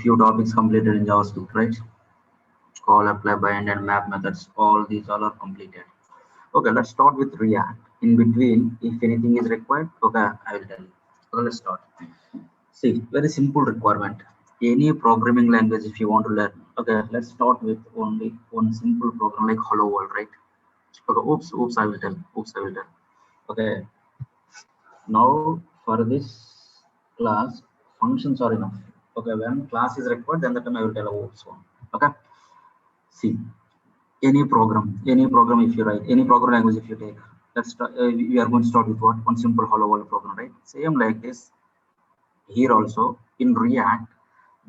few topics completed in JavaScript, right? Call, apply, bind, and map methods. All these all are completed. Okay, let's start with React. In between, if anything is required, okay, I will tell you. Okay, let's start. See, very simple requirement. Any programming language, if you want to learn, okay, let's start with only one simple program like Hello World, right? Okay, oops, I will tell. Oops, I will tell. Okay, now for this class, functions are enough. Okay, when class is required, then the time I will tell about one. Okay, see, any program if you write, any program language if you take, let's start, we are going to start with what? One simple hello world program, right? Same like this here also in React.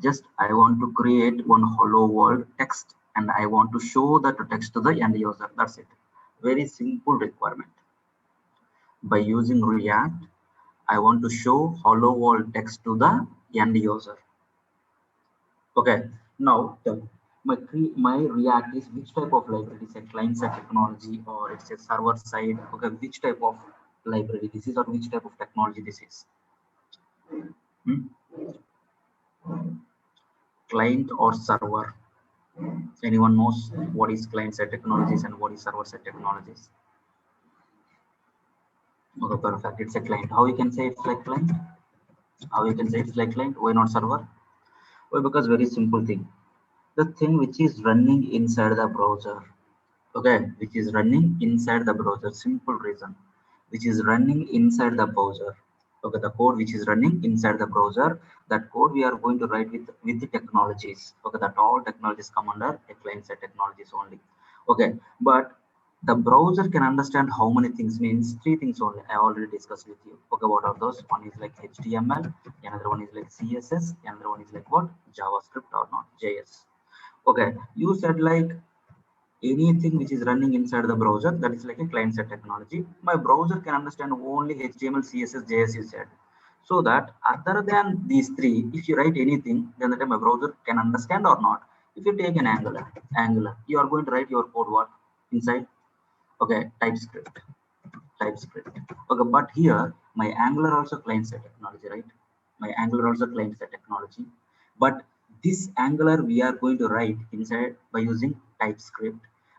Just I want to create one hello world text and I want to show that text to the end user. That's it. Very simple requirement. By using React, I want to show hello world text to the end user. Okay, now my React is which type of library? It's a client side technology or it's a server side. Okay, which type of library this is or which type of technology this is? Client or server? Anyone knows what is client side technologies and what is server side technologies? Okay, perfect. It's a client. How you can say it's like client? How you can say it's like client? Why not server? Why? Because very simple thing. The thing which is running inside the browser, okay, which is running inside the browser, simple reason, which is running inside the browser, okay, the code which is running inside the browser, that code we are going to write with the technologies, okay, that all technologies come under a client side technologies only. Okay, but the browser can understand how many things, means three things only. I already discussed with you. Okay, what are those? One is like HTML, another one is like CSS, another one is like what? JavaScript or not JS. Okay, you said like anything which is running inside the browser, that is like a client side technology. My browser can understand only HTML, CSS, JS, you said. So that other than these three, if you write anything, then the time my browser can understand or not. If you take an Angular, you are going to write your code what? Inside? Okay, TypeScript. Okay, but here my Angular also client side technology, right? My Angular also client side technology. But this Angular we are going to write inside by using TypeScript.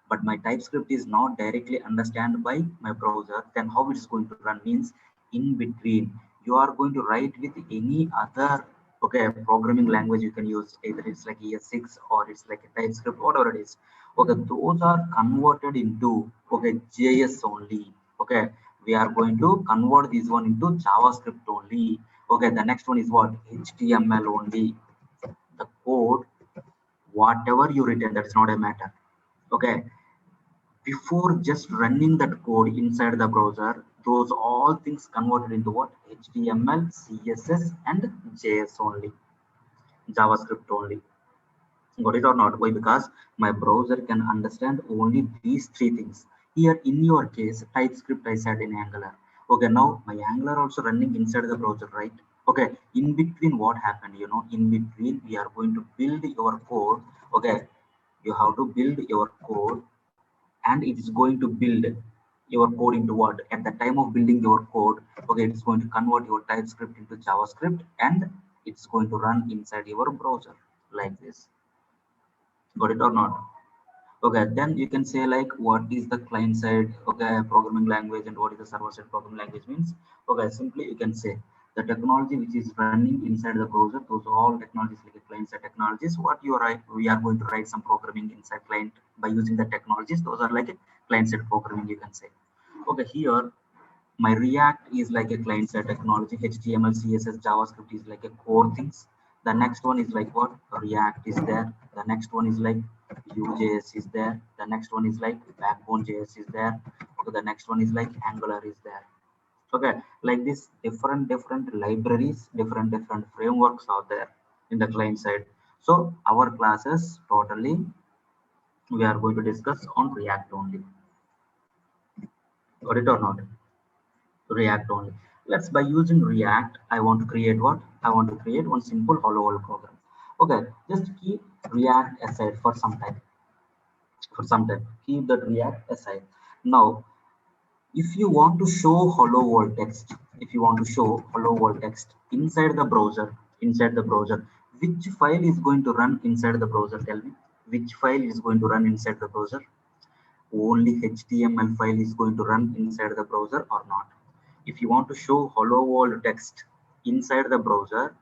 But my TypeScript is not directly understood by my browser. Then how it is going to run? Means in between you are going to write with any other, okay, programming language you can use. Either it's like ES6 or it's like a TypeScript, whatever it is. Okay, those are converted into, okay, JS only. Okay, we are going to convert this one into JavaScript only. Okay, the next one is what? HTML only. The code, whatever you written, that's not a matter. Okay, before just running that code inside the browser, those all things converted into what? HTML, CSS, and JS only, JavaScript only. Got it or not? Why? Because my browser can understand only these three things. Here in your case, TypeScript I said in Angular. Okay, now my Angular also running inside the browser, right? Okay, in between what happened? In between we are going to build your code. Okay, you have to build your code, and it is going to build your code into what? At the time of building your code, okay, it's going to convert your TypeScript into JavaScript, and it's going to run inside your browser like this. Got it or not? Okay, then you can say like what is the client side, okay, programming language, and what is the server side programming language means. Okay, simply you can say the technology which is running inside the browser, those all technologies like a client side technologies. What you write, we are going to write some programming inside client by using the technologies. Those are like a client side programming, you can say. Okay, here my React is like a client side technology. HTML, CSS, JavaScript is like a core things. The next one is like what? React is there. The next one is like Vue.js is there. The next one is like Backbone.js is there. Okay, the next one is like Angular is there. Okay, like this different libraries, different frameworks are there in the client side. So our classes totally we are going to discuss on React only. Got it or not? React only. Let's, by using React, I want to create what? I want to create one simple hello world program. Okay, just keep React aside for some time. For some time, keep that React aside. Now, if you want to show hello world text, if you want to show hello world text inside the browser, Which file is going to run inside the browser? Tell me, which file is going to run inside the browser? Only HTML file is going to run inside the browser or not? If you want to show hello world text inside the browser,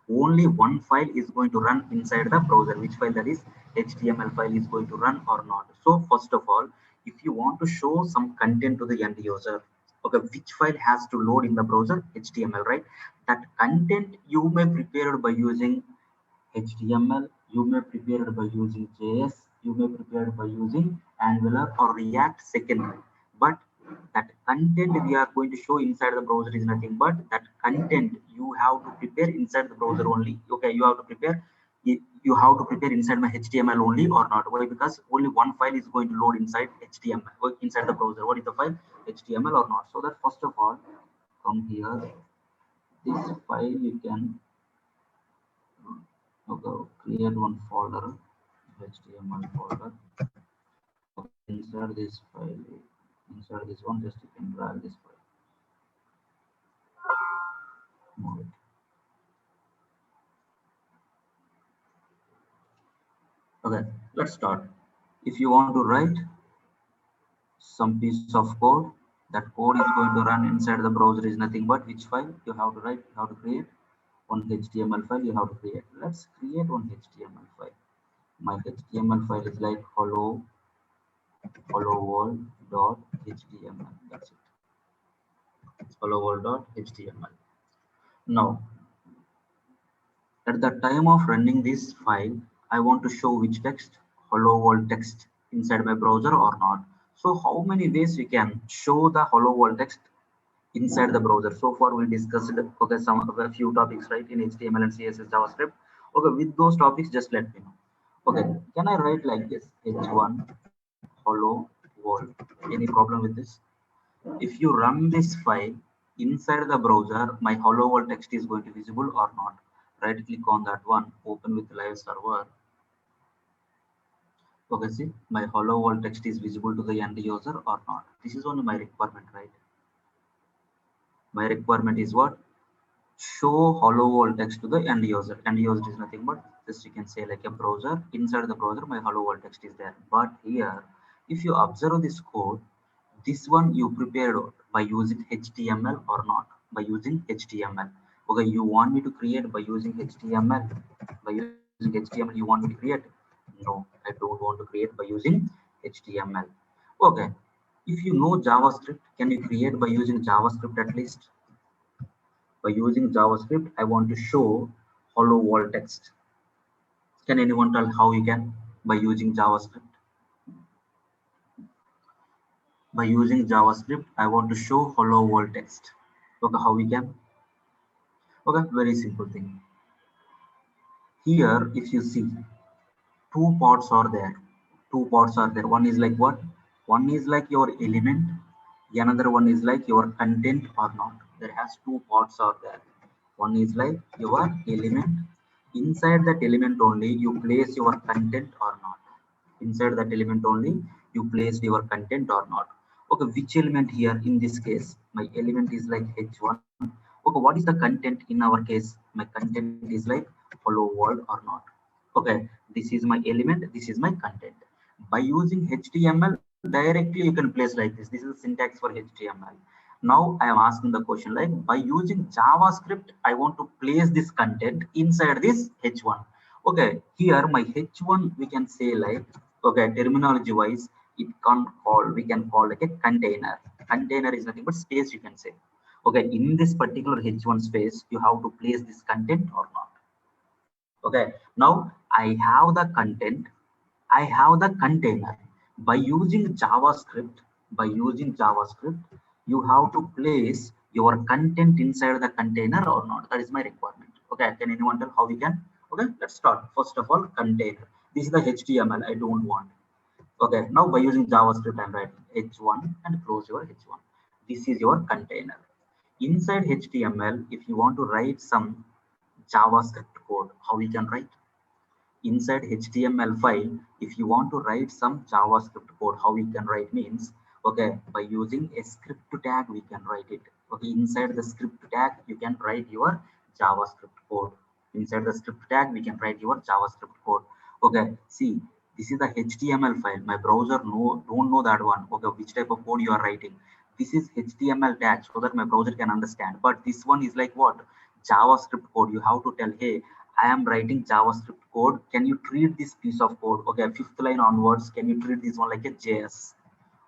only one file is going to run inside the browser. Which file that is? HTML file is going to run or not? So first of all, if you want to show some content to the end user, okay, which file has to load in the browser? HTML, right? That content you may prepare by using HTML, you may prepare by using JS, you may prepare by using Angular or React secondary. But that content we are going to show inside the browser is nothing but that content you have to prepare inside the browser only. Okay, you have to prepare you have to prepare inside my HTML only or not? Why? Because only one file is going to load inside HTML or inside the browser. What is the file? HTML or not? So that first of all, come here. This file you can create one folder, HTML folder. Okay, insert this file, insert this one, just you can drag this file, move it. Okay, let's start. If you want to write some piece of code, that code is going to run inside the browser is nothing but which file you have to write, you have to create one HTML file you have to create. Let's create one HTML file. My HTML file is like hello world.html. That's it. Hello world.html. Now, at the time of running this file, I want to show which text, hello world text inside my browser or not. So how many ways we can show the hello world text inside the browser? So far we discussed okay some a few topics, right, in HTML and CSS JavaScript. Okay, with those topics just let me know. Okay, can I write like this, h1 hello world? Any problem with this? If you run this file inside the browser, my hello world text is going to be visible or not? Right click on that one, open with live server. Okay, see, my hello world text is visible to the end user or not? This is only my requirement, right? My requirement is what? Show hello world text to the end user. End user is nothing but just you can say like a browser. Inside the browser, my hello world text is there. But here, if you observe this code, this one you prepared by using HTML or not? By using HTML. Okay, you want me to create by using HTML? By using HTML, you want me to create? No, I don't want to create by using HTML. Okay, if you know JavaScript, can you create by using JavaScript at least? By using JavaScript, I want to show hello world text. Can anyone tell how you can? By using JavaScript. By using JavaScript, I want to show hello world text. Okay, how we can? Okay, very simple thing. Here, if you see, two parts are there. Two parts are there. One is like what? One is like your element. The another one is like your content or not. There has two parts are there. One is like your element. Inside that element only you place your content or not. Inside that element only you place your content or not. Okay, which element here in this case? My element is like h1. Okay, what is the content in our case? My content is like hello world or not. Okay, this is my element, this is my content. By using HTML directly you can place like this. This is the syntax for HTML. Now I am asking the question like by using JavaScript I want to place this content inside this h1. Okay, here my h1 we can say like, okay, terminology wise it can call, we can call like a container. Container is nothing but space you can say. Okay, in this particular h1 space you have to place this content or not. Okay, now I have the content, I have the container. By using JavaScript, by using JavaScript, you have to place your content inside the container or not. That is my requirement. Okay, can anyone tell how we can? Okay, let's start. First of all, container. This is the HTML I don't want. Okay, now by using JavaScript, I'm writing h1 and close your h1. This is your container. Inside HTML, if you want to write some JavaScript code, how we can write? Inside HTML file, if you want to write some JavaScript code, how we can write means, okay, by using a script tag, we can write it. Okay, inside the script tag, you can write your JavaScript code. Inside the script tag, we can write your JavaScript code. Okay, see, this is the HTML file. My browser don't know that one. Okay, which type of code you are writing. This is HTML tag so that my browser can understand. But this one is like what? JavaScript code. You have to tell, hey, I am writing JavaScript code. Can you treat this piece of code? Okay, fifth line onwards, can you treat this one like a JS?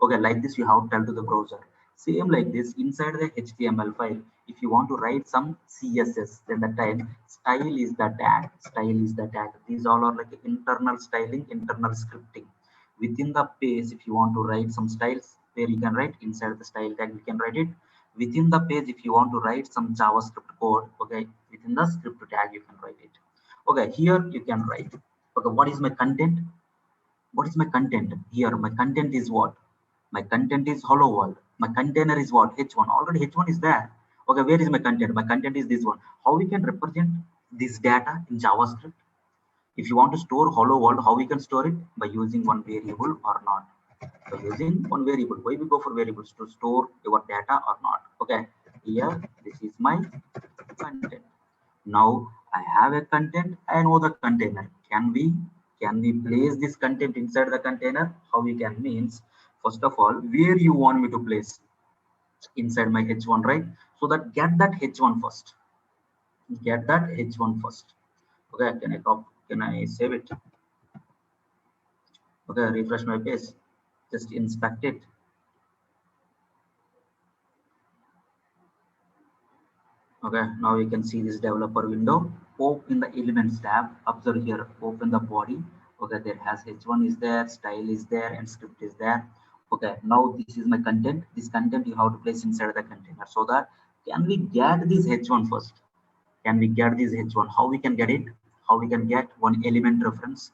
Okay, like this you have to tell to the browser. Same like this inside the HTML file. If you want to write some CSS, then the time style is the tag. Style is the tag. These all are like internal styling, internal scripting. Within the page, if you want to write some styles, where you can write inside the style tag, you can write it. Within the page, if you want to write some JavaScript code, okay, within the script tag, you can write it. Okay, here you can write. Okay, what is my content? What is my content? Here, my content is what? My content is hello world. My container is what? H1. Already H1 is there. Okay, where is my content? My content is this one. How we can represent this data in JavaScript? If you want to store hello world, how we can store it? By using one variable or not? By using one variable. Why we go for variables? To store your data or not? Okay, here this is my content. Now I have a content. I know the container. Can we place this content inside the container? How we can means, first of all, where you want me to place inside my h1, right? So that get that h1 first. Get that h1 first. Okay, can I copy? Can I save it? Okay, refresh my page. Just inspect it. Okay, now you can see this developer window. Open the elements tab. Observe here. Open the body. Okay, there has h1 is there, style is there, and script is there. Okay, now this is my content. This content you have to place inside the container. So that can we get this h1 first? Can we get this h1? How we can get it? How we can get one element reference?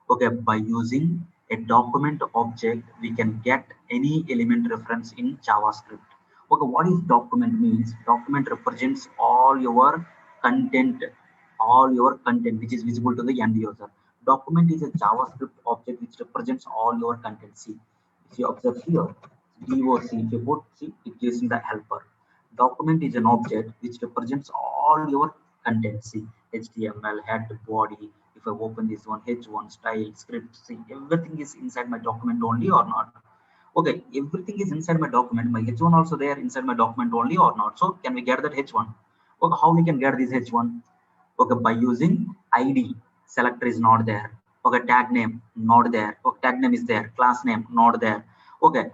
Okay, by using a document object, we can get any element reference in JavaScript. Okay, what is document means? Document represents all your content which is visible to the end user. Document is a JavaScript object which represents all your content. See, if you observe here, DOC, if you put, see, it gives me the helper. Document is an object which represents all your content. See, HTML, head, body. If I open this one, H1, style, script, see, everything is inside my document only or not? Okay, everything is inside my document. My H1 also there inside my document only or not? So can we get that H1? Okay, how we can get this H1? Okay, by using ID. Selector is not there. Okay, tag name not there. Okay, tag name is there. Class name not there. Okay,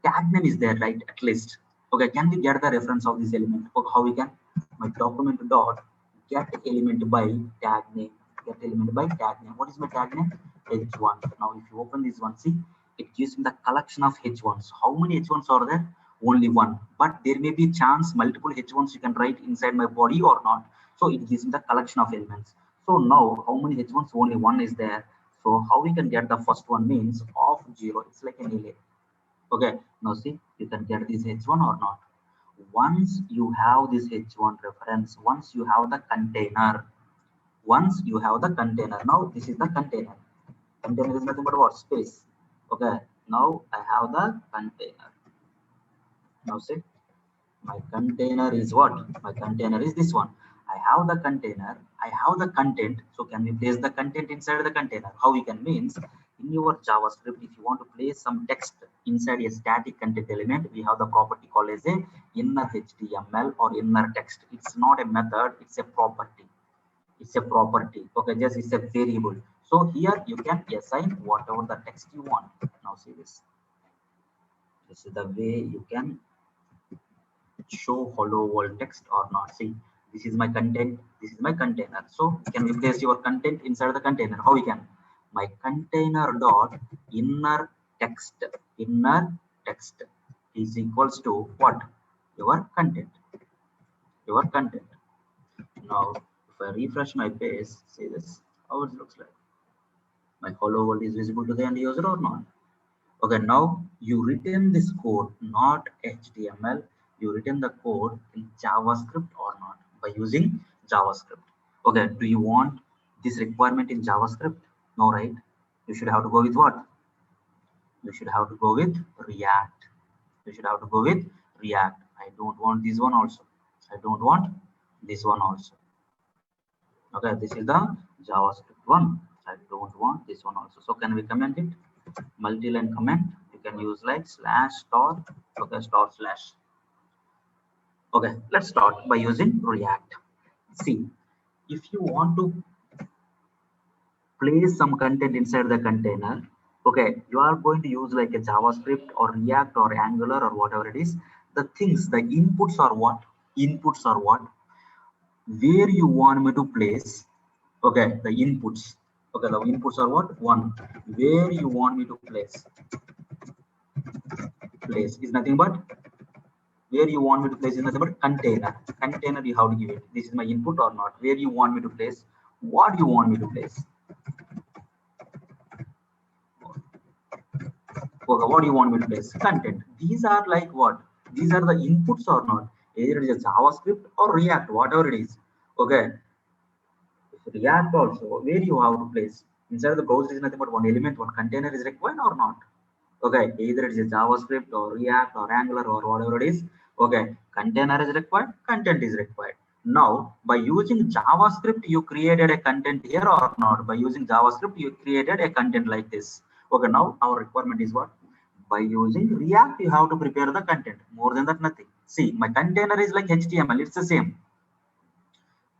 tag name is there, right? At least. Okay, can we get the reference of this element? Okay, how we can? My document dot get element by tag name. Get element by tag name. What is my tag name? H1. Now, if you open this one, see, it gives me the collection of H1s. How many H1s are there? Only one. But there may be chance multiple H1s you can write inside my body or not. So it gives me the collection of elements. So now how many H1s? Only one is there. So how we can get the first one means of 0. It's like an array. Okay. Now see, you can get this H1 or not. Once you have this H1 reference, once you have the container, now this is the container. Container is nothing but what? Space. Okay. Now I have the container. Now see, my container is what? My container is this one. I have the container, I have the content. So can we place the content inside the container? How we can means, in your JavaScript, if you want to place some text inside a static content element, we have the property called as a inner HTML or inner text. It's not a method, it's a property. It's a property. Okay, just it's a variable. So here you can assign whatever the text you want. Now see this. This is the way you can show hello world text or not. See, this is my content, this is my container. So can we place your content inside the container? How we can? My container dot inner text is equals to what? Your content. Now if I refresh my page, see this, how it looks like. My hello world is visible to the end user or not? Okay, now you written this code, not HTML. You written the code in JavaScript or not? By using JavaScript. Okay, do you want this requirement in JavaScript? No, right? You should have to go with what? You should have to go with React. You should have to go with React. I don't want this one also. I don't want this one also. Okay, this is the JavaScript one. I don't want this one also. So can we comment it? Multi-line comment. You can use like slash star. Okay, star slash. Okay, let's start by using React. See, if you want to place some content inside the container, okay, you are going to use like a JavaScript or React or Angular or whatever it is. The things, the inputs are what? Inputs are what? Where you want me to place. Okay, the inputs. Okay, the inputs are what? One. Where you want me to place is nothing but, where you want me to place is nothing but container. Container you have to give it. This is my input or not. Where you want me to place. What you want me to place. Okay, what do you want me to place? Content. These are like what? These are the inputs or not. Either it is a JavaScript or React, whatever it is. Okay. React also, where you have to place. Inside the browser is nothing but one element, one container is required or not. Okay, either it is a JavaScript or React or Angular or whatever it is. Okay, container is required, content is required. Now, by using JavaScript, you created a content here or not? By using JavaScript, you created a content like this. Okay, now our requirement is what? By using React, you have to prepare the content. More than that, nothing. See, my container is like HTML, it's the same.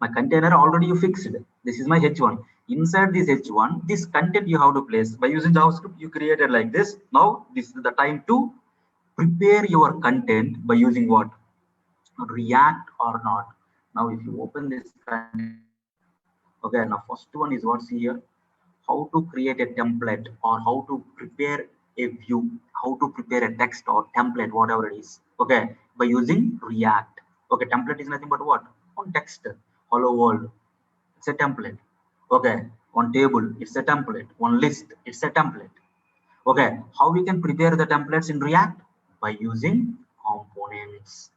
My container already you fixed. This is my h1. Inside this h1, this content you have to place. By using JavaScript, you created like this. Now this is the time to prepare your content by using what? React or not. Now if you open this content, okay, now first one is what's here, how to create a template or how to prepare a view, how to prepare a text or template, whatever it is. Okay, by using React. Okay, template is nothing but what? On text, hello world, it's a template. Okay, one table, it's a template. One list, it's a template. Okay, how we can prepare the templates in React? By using components.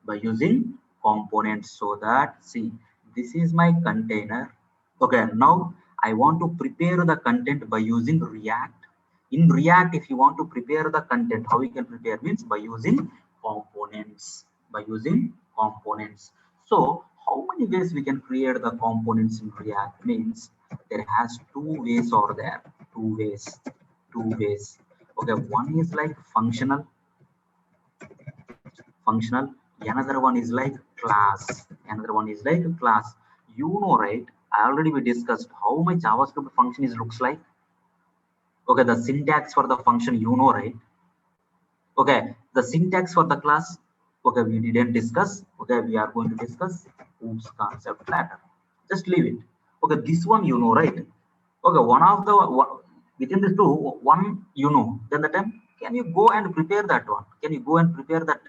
By using components, so that, see, this is my container. Okay, now I want to prepare the content by using React. In React, if you want to prepare the content, how we can prepare means by using components. By using components. So how many ways we can create the components in React means, there has two ways or there. Two ways. Two ways. Okay, one is like functional, another one is like class. Another one is like class. You know, right? I already we discussed how my JavaScript function is looks like. Okay, the syntax for the function, you know, right? Okay, the syntax for the class, okay, we didn't discuss. Okay, we are going to discuss oops concept later. Just leave it. Okay, this one you know, right? Okay, one of the within the two, one you know, then the time, can you go and prepare that one? Can you go and prepare that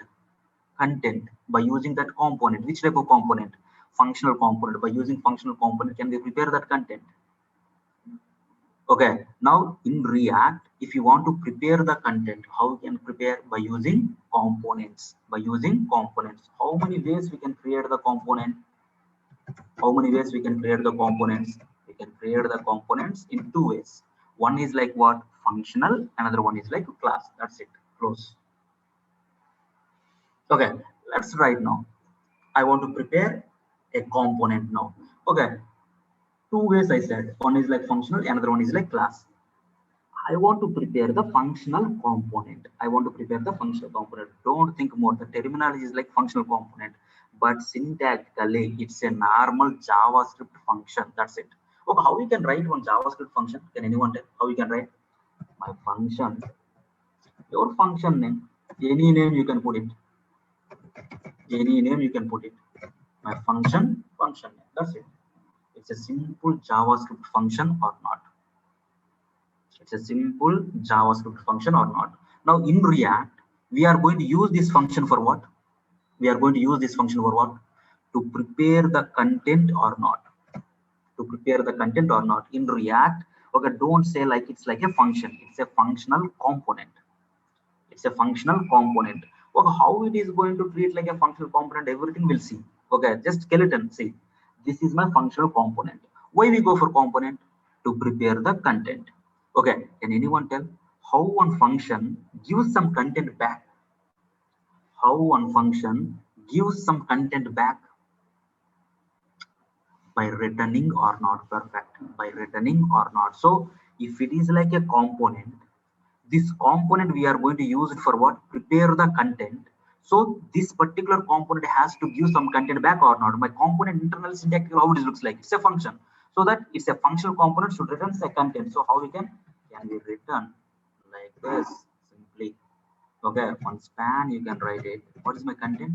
content by using that component? Which type of component? Functional component. By using functional component, can we prepare that content? Okay, now in React, if you want to prepare the content, how we can prepare? By using components. By using components. How many ways we can create the component? How many ways we can create the components? We can create the components in two ways. One is like what? Functional. Another one is like class. That's it. Close. Okay, let's write now. I want to prepare a component now. Okay, two ways I said. One is like functional, another one is like class. I want to prepare the functional component. I want to prepare the functional component. Don't think more. The terminology is like functional component, but syntactically it's a normal JavaScript function. That's it. Okay, how we can write one JavaScript function? Can anyone tell how we can write? My function, your function name, any name you can put it. Any name you can put it. My function name. That's it. It's a simple JavaScript function or not. It's a simple JavaScript function or not. Now in React, we are going to use this function for what? We are going to use this function for what? To prepare the content or not. To prepare the content or not. In React, okay, don't say like it's like a function. It's a functional component. It's a functional component. Okay, how it is going to treat like a functional component, everything we'll see. Okay, just skeleton. See, this is my functional component. Why we go for component? To prepare the content. Okay, can anyone tell how one function gives some content back? How one function gives some content back? by returning or not. Perfect. By returning or not. So if it is like a component, this component we are going to use it for what? Prepare the content. So this particular component has to give some content back or not. My component internal syntax, how it looks like, it's a function. So that it's a functional component should return a content. So how we can we return like this simply? Okay, on span you can write it. What is my content?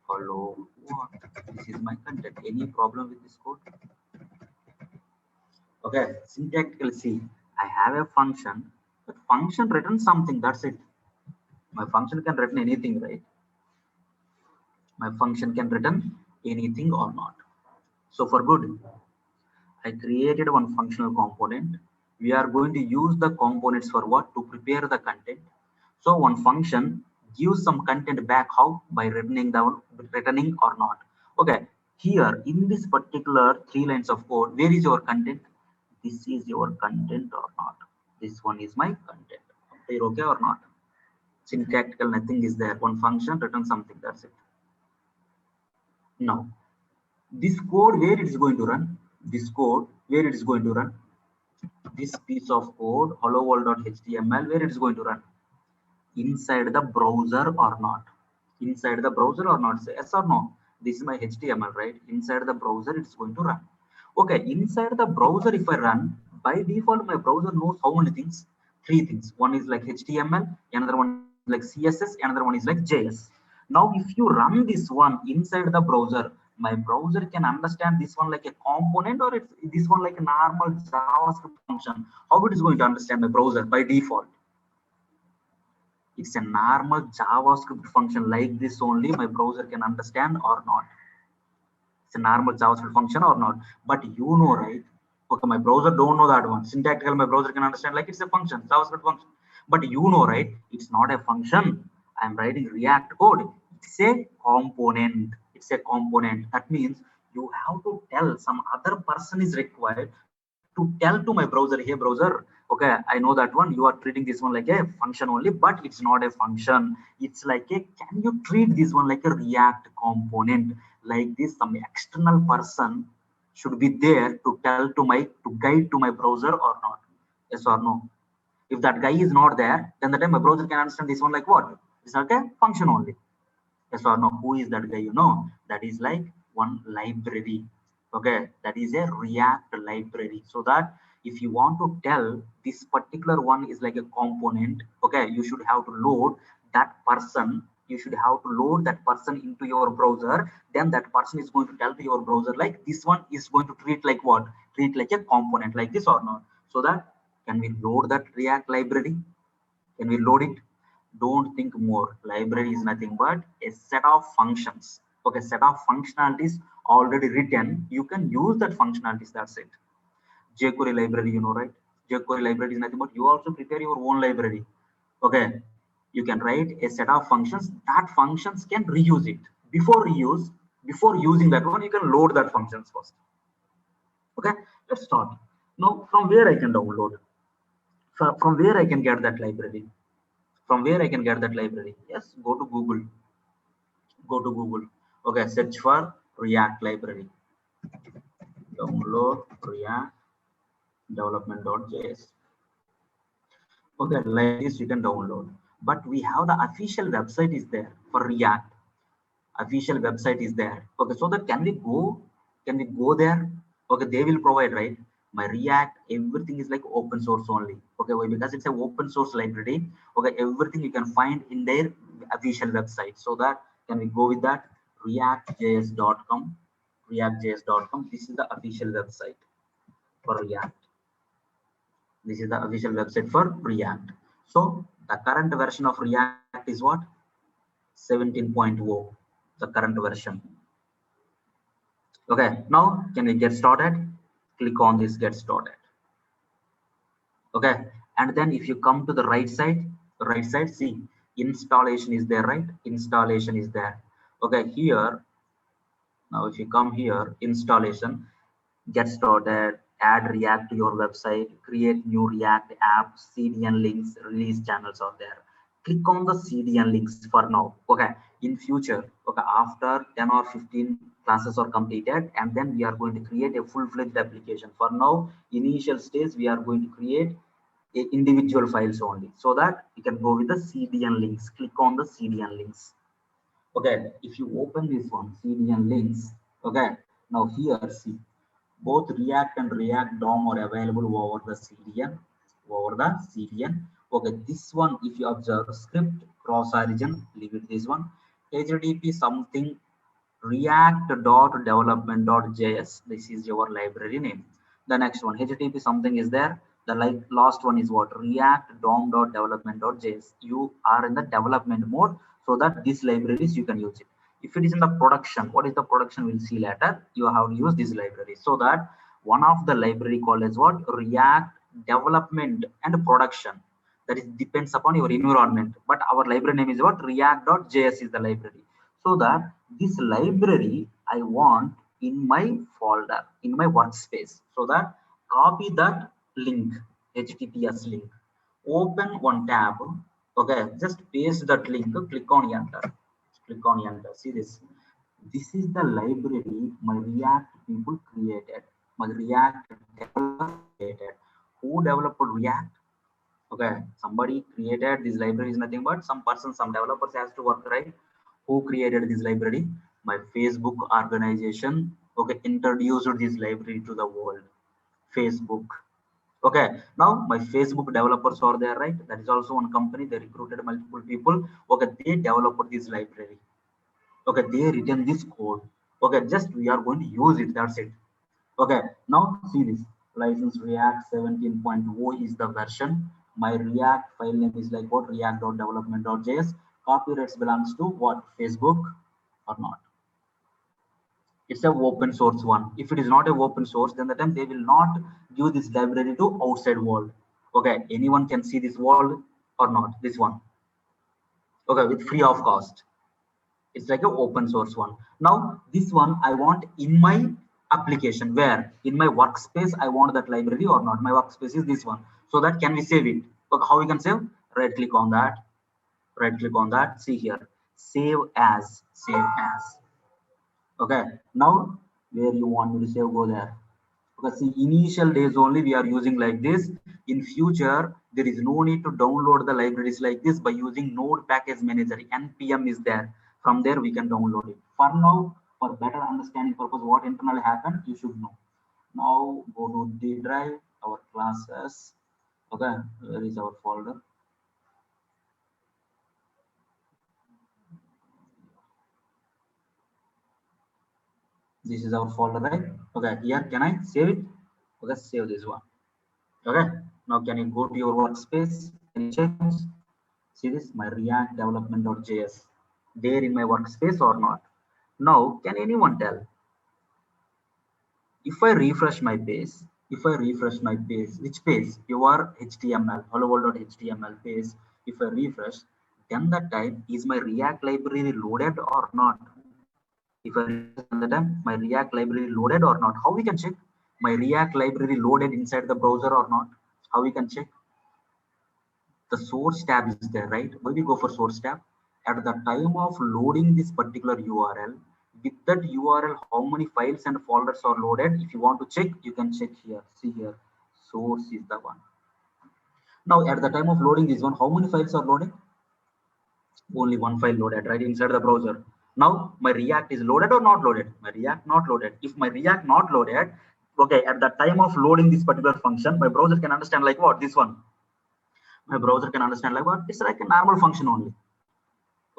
Hello, what? This is my content. Any problem with this code? Okay, syntactical C. I have a function. That function returns something. That's it. My function can return anything, right? My function can return anything or not. So for good, I created one functional component. We are going to use the components for what? To prepare the content. So one function gives some content back. How? By returning or not. Okay. Here in this particular 3 lines of code, where is your content? This is your content or not? This one is my content. Are you okay or not? Syntactical, nothing is there. One function returns something. That's it. Now, this code where it is going to run? This code where it is going to run? This piece of code, hello world.html, where it is going to run? Inside the browser or not? Inside the browser or not? Say yes or no. This is my HTML, right? Inside the browser it's going to run. Okay, inside the browser if I run, by default my browser knows how many things? 3 things. One is like HTML, another one is like CSS, another one is like JS. Now if you run this one inside the browser, my browser can understand this one like a component, or it's this one like a normal JavaScript function. How it is going to understand my browser by default? It's a normal JavaScript function like this only my browser can understand or not. It's a normal JavaScript function or not. But you know, right? Okay, my browser don't know that one. Syntactical, my browser can understand like it's a function, JavaScript function. But you know, right? It's not a function. I'm writing React code. It's a component. It's a component. That means you have to tell some other person is required to tell to my browser, hey browser, okay, I know that one. You are treating this one like a function only, but it's not a function. It's like a, can you treat this one like a React component? Like this, some external person should be there to tell to my, to guide to my browser or not? Yes or no? If that guy is not there, then the time my browser can understand this one like what? It's like a function only. Yes or no? Who is that guy? You know, that is like one library. Okay, that is a React library. So that if you want to tell this particular one is like a component, okay, you should have to load that person. You should have to load that person into your browser. Then that person is going to tell to your browser like this one is going to treat like what? Treat like a component like this or not? So that, can we load that React library? Can we load it? Don't think more. Library is nothing but a set of functions. Okay, set of functionalities already written. You can use that functionalities. That's it. jQuery library, you know, right? jQuery library is nothing but you also prepare your own library. Okay, you can write a set of functions. That functions can reuse it. Before using that one, you can load that functions first. Okay, let's start. Now, from where I can download? From where I can get that library? From where I can get that library? Yes, go to Google. Go to Google. Okay, search for React library. Download React development.js. Okay, like this you can download. But we have the official website is there for React. Official website is there. Okay, so that can we go? Can we go there? Okay, they will provide, right? My React, everything is like open source only. Okay, why? Because it's an open source library. Okay, everything you can find in their official website. So that, can we go with that? Reactjs.com. Reactjs.com. This is the official website for React. This is the official website for React. So the current version of React is what? 17.0, the current version. Okay, now can we get started? Click on this get started. Okay, and then if you come to the right side, see, installation is there, right? Installation is there. Okay, here, now if you come here, installation, get started, add React to your website, create new React app, CDN links, release channels are there. Click on the CDN links for now. Okay, in future, okay, after 10 or 15 classes are completed, and then we are going to create a full-fledged application. For now, initial stage, we are going to create individual files only, so that you can go with the CDN links. Click on the CDN links. Okay, if you open this one, CDN links, okay, now here see, both React and React DOM are available over the CDN, Okay, this one, if you observe script cross origin, leave it this one, HTTP something react.development.js. This is your library name. The next one, HTTP something is there. The last one is what? React dom.development.js. You are in the development mode, so that these libraries you can use it. If it is in the production, what is the production? We'll see later. You have to use this library. So that one of the library called as what? React development and production. That is depends upon your environment. But our library name is what? React.js is the library. So that this library I want in my folder, in my workspace, so that copy that link, HTTPS link, open one tab, okay, just paste that link, click on enter, see this. This is the library my React people created, my React developer created. Who developed React? Okay, somebody created this library, is nothing but some person, some developers has to work, right? Who created this library? My Facebook organization, okay, introduced this library to the world, Facebook. Okay, now my Facebook developers are there, right? That is also one company, they recruited multiple people. Okay, they developed this library. Okay, they written this code. Okay, just we are going to use it, that's it. Okay, now see this license React 17.0 is the version. My React file name is like what? React.development.js. Copyrights belongs to what? Facebook or not? It's a open source one. If it is not a open source, then the time they will not give this library to outside world. Okay, anyone can see this world or not? This one. Okay, with free of cost. It's like an open source one. Now this one I want in my application, where in my workspace I want that library or not. My workspace is this one, so that can we save it? Okay, how we can save? Right click on that, see here, save as, okay. Now where you want me to save, go there. Okay, see, initial days only we are using like this. In future there is no need to download the libraries like this. By using node package manager, npm is there, from there we can download it. For now, for better understanding purpose what internally happened, you should know. Now go to D drive, our classes. Okay, where is our folder? This is our folder, right? Okay, here can I save it? Okay, save this one. Okay, now can you go to your workspace? Can you check? See this, my React development.js there in my workspace or not? Now, can anyone tell? If I refresh my page, which page? Your HTML, hello world.html page. If I refresh, then the time is my React library loaded or not? If I refresh the time, my React library loaded or not? How we can check? My React library loaded inside the browser or not? How we can check? The source tab is there, right? Why we go for source tab? At the time of loading this particular URL, with that URL, how many files and folders are loaded? If you want to check, you can check here. See here, source is the one. Now at the time of loading this one, how many files are loaded? Only one file loaded, right, inside the browser. Now my React is loaded or not loaded? My React not loaded. If my React not loaded, okay, at the time of loading this particular function, my browser can understand like what? This one. My browser can understand like what? It's like a normal function only.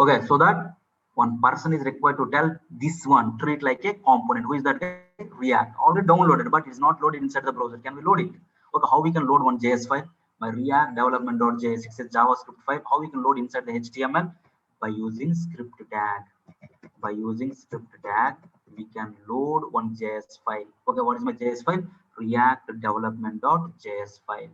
Okay, so that one person is required to tell this one, treat like a component. Who is that guy? React. Already downloaded, but it's not loaded inside the browser. Can we load it? Okay, how we can load one JS file? My React development.js, it's a JavaScript file. How we can load inside the HTML? By using script tag. By using script tag, we can load one JS file. Okay, what is my JS file? React development.js file.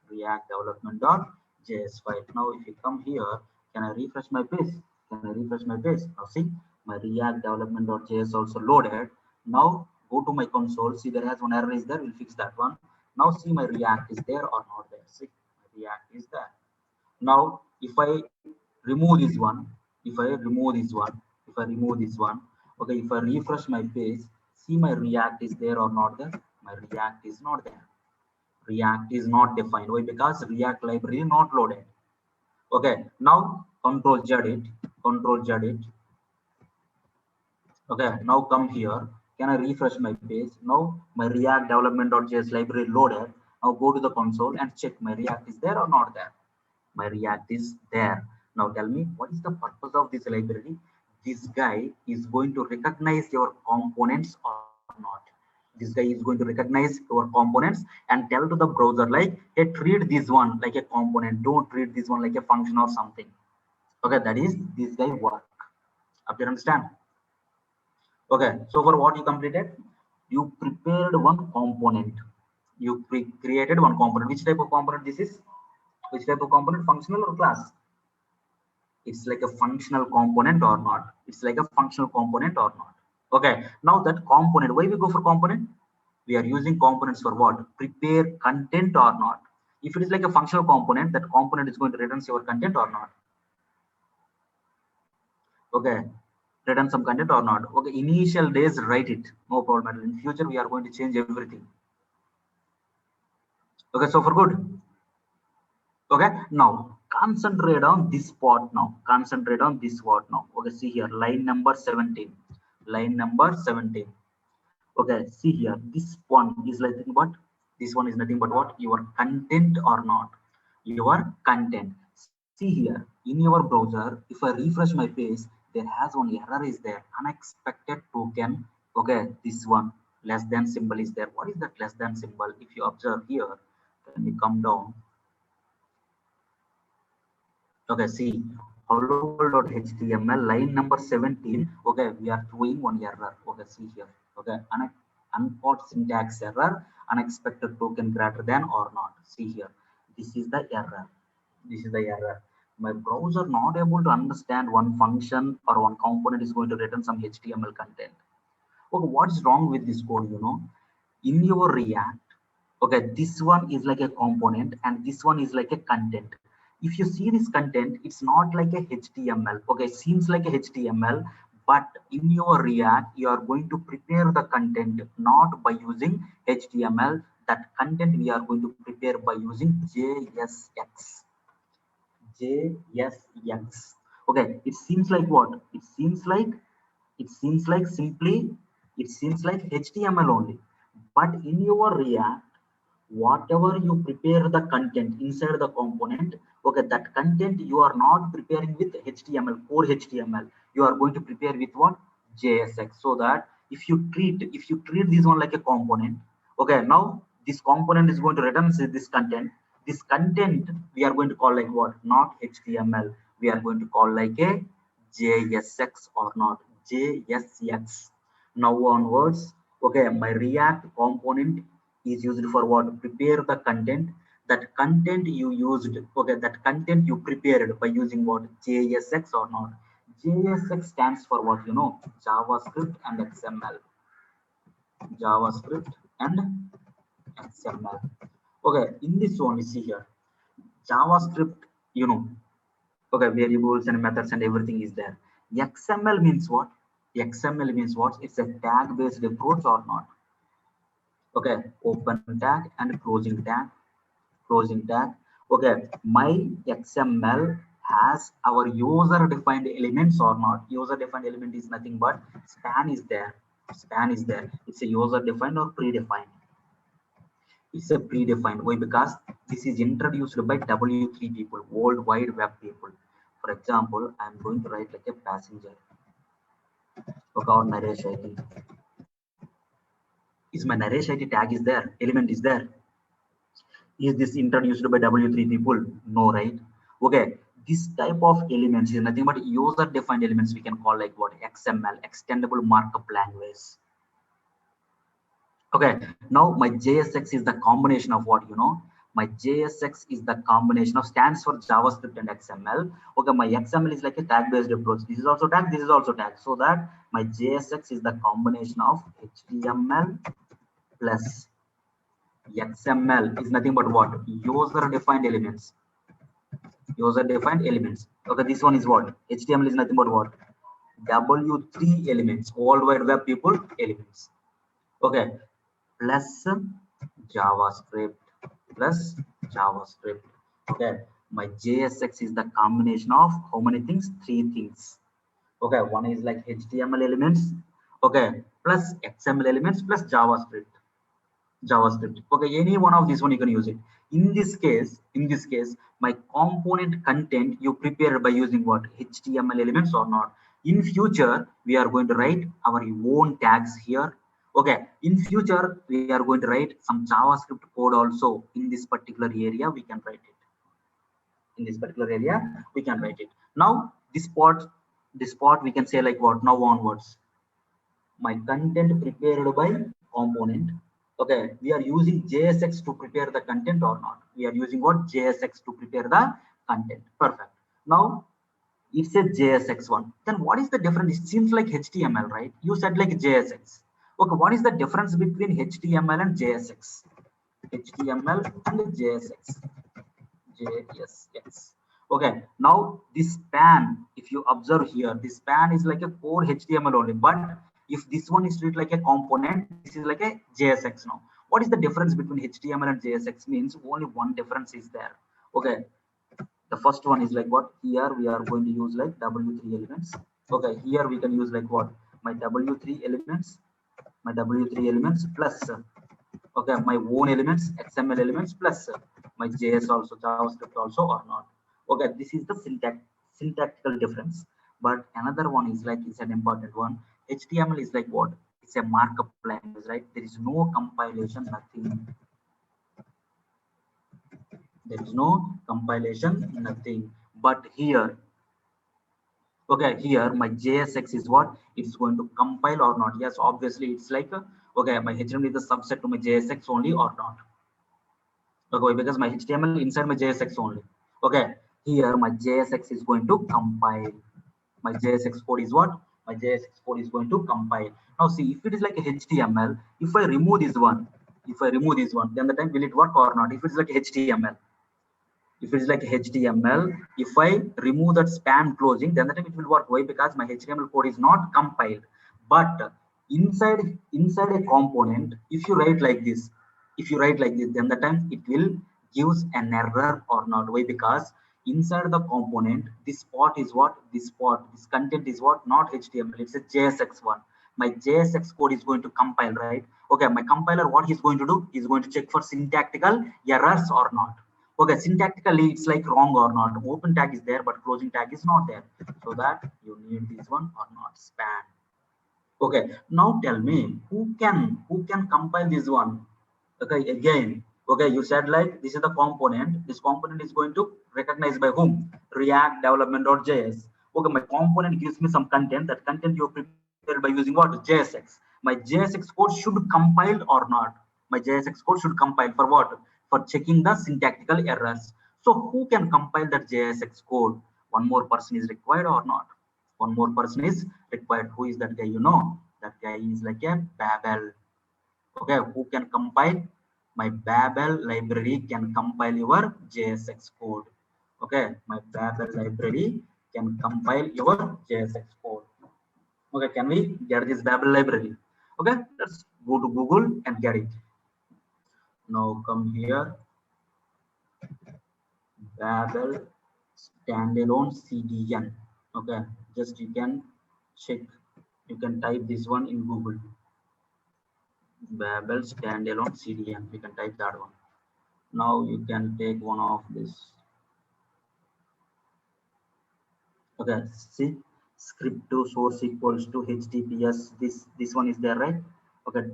React development.js file. Now, if you come here, can I refresh my page? Can I refresh my page? Now, see, my React development.js also loaded. Now, go to my console. See, there has one error is there. We'll fix that one. Now, see, my React is there or not there. See, my React is there. Now, if I remove this one, if I remove this one, Okay, if I refresh my page, see my React is there or not there? My React is not there. React is not defined. Why? Because React library not loaded. Okay, now Control Z it, Control Z it. Okay, now come here. Can I refresh my page? Now my React development.js library loaded. Now go to the console and check my React is there or not there. My React is there. Now tell me, what is the purpose of this library? This guy is going to recognize your components or not. This guy is going to recognize your components and tell to the browser like, hey, treat this one like a component. Don't treat this one like a function or something. Okay, that is this guy work. Up you understand? Okay, so for what you completed, you prepared one component. You created one component. Which type of component this is? Which type of component? Functional or class? It's like a functional component or not? It's like a functional component or not? Okay, now that component, why we go for component? We are using components for what? Prepare content or not? If it is like a functional component, that component is going to return your content or not? Okay, return some content or not? Okay, initial days write it, no problem. In future we are going to change everything. Okay, so for good. Okay, now concentrate on this part. Now concentrate on this word. Now okay, see here, line number 17, line number 17. Okay, see here, this one is like what? This one is nothing but what? Your content or not? Your content. See here, in your browser, if I refresh my page, there has one error is there, unexpected token. Okay, this one, less than symbol is there. What is that less than symbol? If you observe here, when we come down, okay, see, hello world.html line number 17. Okay, we are throwing one error. Okay, see here. Okay, unport syntax error, unexpected token greater than or not. See here, this is the error. This is the error. My browser not able to understand one function or one component is going to return some HTML content. Okay, what's wrong with this code? In your React, okay, this one is like a component and this one is like a content. If you see this content, it's not like a HTML. Okay, seems like a HTML, but in your React, you are going to prepare the content not by using HTML. That content we are going to prepare by using JSX. JSX. Okay, it seems like what? It seems like simply, it seems like HTML only. But in your React, whatever you prepare the content inside the component, okay, that content you are not preparing with HTML, core HTML. You are going to prepare with what? JSX. So that if you treat this one like a component, okay, now this component is going to return this content. This content we are going to call like what? Not HTML. We are going to call like a JSX or not? JSX. Now onwards, okay, my React component is used for what? Prepare the content. That content you used, okay, that content you prepared by using what? JSX or not? JSX stands for what? JavaScript and XML. JavaScript and XML. Okay, in this one, you see here, JavaScript, you know, okay, variables and methods and everything is there. XML means what? XML means what? It's a tag based approach or not? Okay, open tag and closing tag. Okay, my XML has our user defined elements or not? User defined element is nothing but span is there. Span is there. It's a user defined or predefined. It's a predefined. Why? Because this is introduced by W3 people, World Wide Web people. For example, I'm going to write like a passenger. Okay, or Naresh ID. Is my Naresh ID tag is there? Element is there? Is this introduced by W3 people? No, right? Okay, this type of elements is nothing but user defined elements. We can call like what? XML, extendable markup language. Okay, now my JSX is the combination of what? My JSX is the combination of stands for JavaScript and XML. Okay, my XML is like a tag based approach. This is also tag, this is also tag. So that my JSX is the combination of HTML plus XML is nothing but what? User defined elements. User defined elements. Okay, this one is what? HTML is nothing but what? W3 elements, World Wide Web people elements. Okay, plus JavaScript, plus JavaScript. Okay, my JSX is the combination of how many things? Three things. Okay, one is like HTML elements. Okay, plus XML elements plus JavaScript. Okay, any one of these one you can use it. In this case, my component content you prepare by using what? HTML elements or not. In future, we are going to write our own tags here. Okay, in future, we are going to write some JavaScript code also in this particular area. We can write it. In this particular area, we can write it. Now, this part we can say like what? Now onwards my content prepared by component. Okay, we are using JSX to prepare the content or not? We are using what? JSX to prepare the content. Perfect. Now it's a JSX one. Then what is the difference? It seems like HTML, right? You said like JSX. Okay, what is the difference between HTML and JSX? HTML and JSX. JSX. Okay, now this span, if you observe here, this span is like a core HTML only, but if this one is treated like a component, this is like a JSX now. What is the difference between HTML and JSX? Means only one difference is there. Okay, the first one is like what? Here we are going to use like W3 elements. Okay, here we can use like what? My W3 elements, plus okay, my own elements, XML elements plus my JS also, JavaScript also or not. Okay, this is the syntactical difference. But another one is like, it's an important one. HTML is like what? It's a markup language, right? There is no compilation, nothing. There is no compilation, nothing. But here, okay, here my JSX is what? It's going to compile or not? Yes, obviously it's like okay, my HTML is the subset to my JSX only or not? Okay, because my HTML inside my JSX only. Okay, here my JSX is going to compile. My JSX code is what? My JSX code is going to compile. Now see, if it is like a HTML, if I remove this one, then the time will it work or not? If it's like HTML, if it's like HTML, if I remove that span closing, then the time it will work. Why? Because my HTML code is not compiled. But inside a component, if you write like this, then the time it will gives an error or not. Why? Because inside the component, this part is what? This content is what? Not HTML. It's a JSX one. My JSX code is going to compile, right? Okay, my compiler, what he's going to do? He's going to check for syntactical errors or not. Okay, syntactically it's like wrong or not. Open tag is there, but closing tag is not there. So that you need this one or not. Span. Okay, now tell me who can compile this one? Okay, again, okay, you said like this is the component. This component is going to recognize by whom? React development.js. Okay, my component gives me some content. That content you prepared by using what? JSX. My JSX code should compile or not? My JSX code should compile for what? For checking the syntactical errors. So who can compile that JSX code? One more person is required or not? One more person is required. Who is that guy? You know, that guy is like a Babel. Okay, who can compile? My Babel library can compile your JSX code. Okay, my Babel library can compile your JSX code. Okay, can we get this Babel library? Okay, let's go to Google and get it. Now come here, Babel standalone CDN. Okay, just you can check, you can type this one in Google. Babel standalone CDN, we can type that one. Now you can take one of this. Okay, see, script to source equals to HTTPS. This one is there, right? Okay,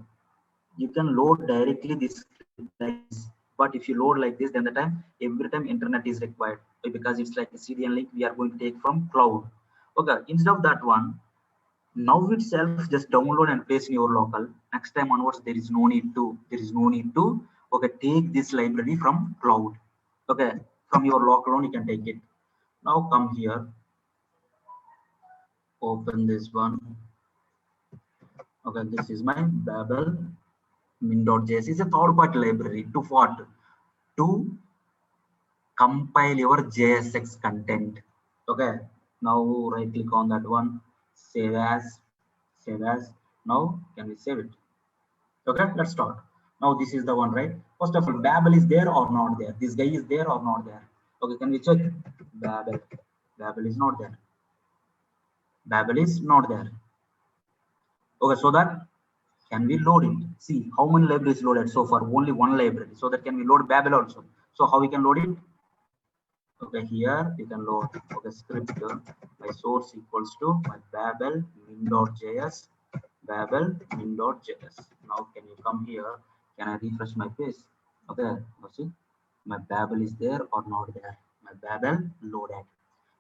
you can load directly this script like this. But if you load like this, then the time every time internet is required, because it's like a CDN link we are going to take from cloud. Okay, instead of that one, now itself just download and paste in your local. Next time onwards, there is no need to okay, take this library from cloud. Okay, from your local on you can take it. Now come here, open this one. Okay, this is my Babel min.js. Is a third party library to what? To compile your JSX content. Okay, now right click on that one, save as, save as. Now can we save it? Okay, let's start. Now this is the one, right? First of all, Babel is there or not there? This guy is there or not there? Okay, can we check? Babel. Babel is not there. Babel is not there. Okay, so that can we load it? See how many libraries loaded so far? Only one library. So that can we load Babel also? So how we can load it? Okay, here we can load. Okay, script my source equals to my Babel min.js, Babel min.js. Now can you come here? Can I refresh my page? Okay, now see my Babel is there or not there? My Babel loaded.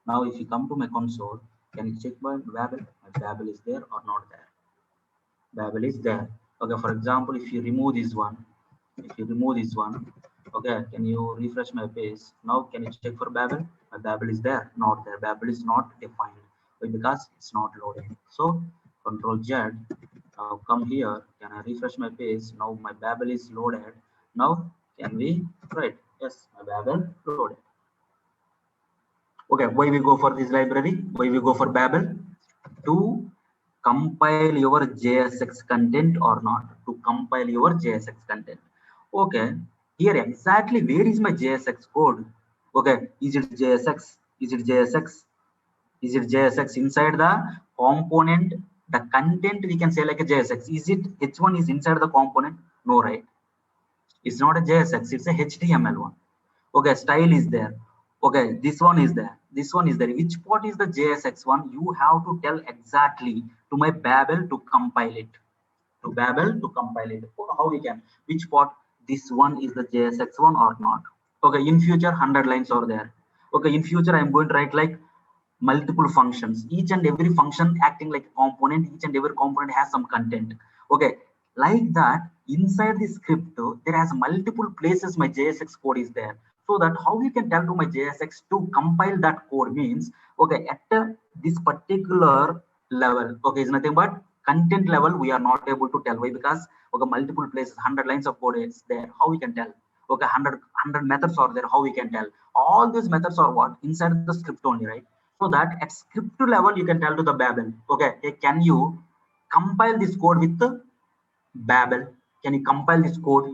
Now if you come to my console, can you check my Babel? My Babel is there or not there? Babel is there. Okay, for example, if you remove this one, okay, can you refresh my page? Now can you check for Babel? My Babel is there, not there. Babel is not defined. Why? Because it's not loading. So Control Z. Now come here. Can I refresh my page? Now my Babel is loaded. Now can we write? Yes, my Babel loaded. Okay, why we go for this library? Why we go for Babel? To compile your JSX content or not, to compile your JSX content. Okay, here exactly where is my JSX code? Okay, is it JSX? Is it JSX? Is it JSX inside the component? The content we can say like a JSX. Is it H1 is inside the component? No, right? It's not a JSX, it's a HTML one. Okay, style is there. Okay, this one is there. This one is there. Which part is the JSX one? You have to tell exactly to my Babel to compile it. To Babel to compile it. How we can? Which part? This one is the JSX one or not? Okay, in future 100 lines are there. Okay, in future I am going to write like multiple functions, each and every function acting like a component, each and every component has some content. Okay, like that inside the script there has multiple places my JSX code is there, so that how we can tell to my JSX to compile that code means, okay, at this particular level, okay, is nothing but content level we are not able to tell. Why? Because okay, multiple places, 100 lines of code is there, how we can tell? Okay, 100 methods are there, how we can tell? All these methods are what inside the script only, right? So that at script level you can tell to the Babel, okay, hey, can you compile this code with the Babel? Can you compile this code?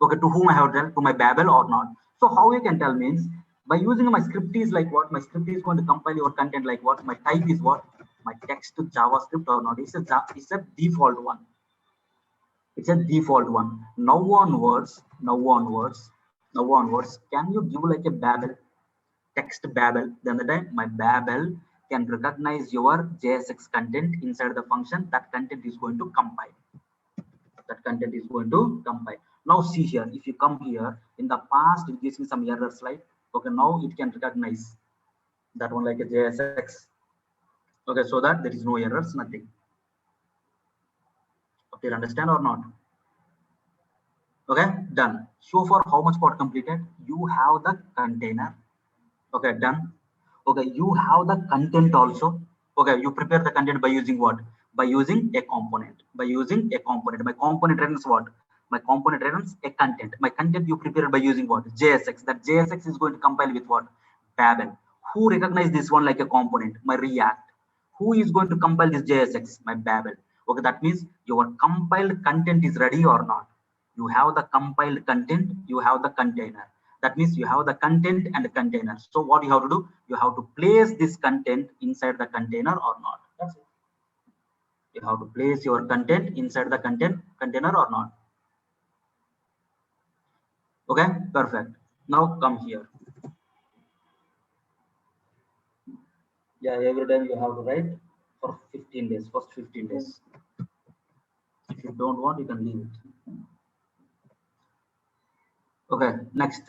Okay, to whom I have tell, to my Babel or not? So how you can tell means by using my script is like what? My script is going to compile your content like what? My type is what? My text to JavaScript or not? It's a default one. It's a default one. Now onwards, can you give like a Babel? Text Babel, then the time my Babel can recognize your JSX content inside the function. That content is going to compile. That content is going to compile. Now see here, if you come here, in the past it gives me some errors, like okay, now it can recognize that one like a JSX. Okay, so that there is no errors, nothing. Okay, understand or not? Okay, done. So far, how much part completed? You have the container. Okay, done. Okay, you have the content also. Okay, you prepare the content by using what? By using a component. By using a component. My component returns what? My component returns a content. My content you prepare by using what? JSX. That JSX is going to compile with what? Babel. Who recognize this one like a component? My React. Who is going to compile this JSX? My Babel. Okay, that means your compiled content is ready or not? You have the compiled content, you have the container. That means you have the content and the container. So what you have to do? You have to place this content inside the container or not. That's it. You have to place your content inside the container or not. Okay, perfect. Now come here. Yeah, every time you have to write for 15 days, first 15 days. If you don't want, you can leave it. Okay, next.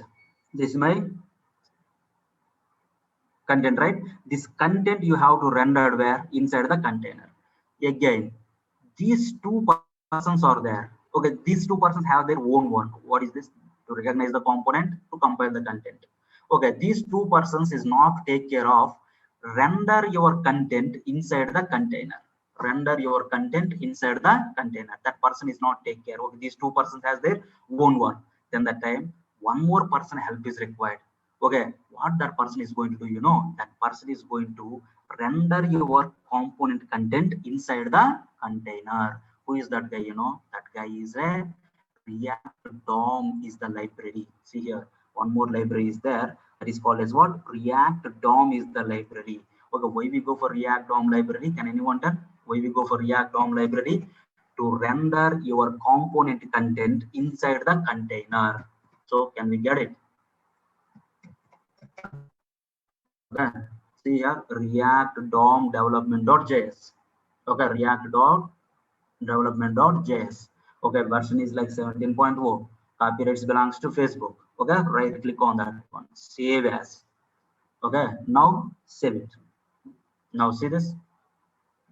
This is my content, right? This content you have to render where? Inside the container. Again, these two persons are there. Okay, these two persons have their own work. What is this? To recognize the component, to compile the content. Okay, these two persons is not take care of render your content inside the container. Render your content inside the container. That person is not take care. Okay, these two persons has their own work. Then that time one more person help is required. Okay, what that person is going to do, you know, that person is going to render your component content inside the container. Who is that guy? You know, that guy is a React DOM is the library. See here, one more library is there. That is called as what? React DOM is the library. Okay, why we go for React DOM library? Can anyone tell? Why we go for React DOM library? To render your component content inside the container. So can we get it? Okay. See here, React DOM development.js. Okay, React DOM development.js. Okay, version is like 17.0. Copyrights belongs to Facebook. Okay, right click on that one, save as. Okay, now save it. Now see this.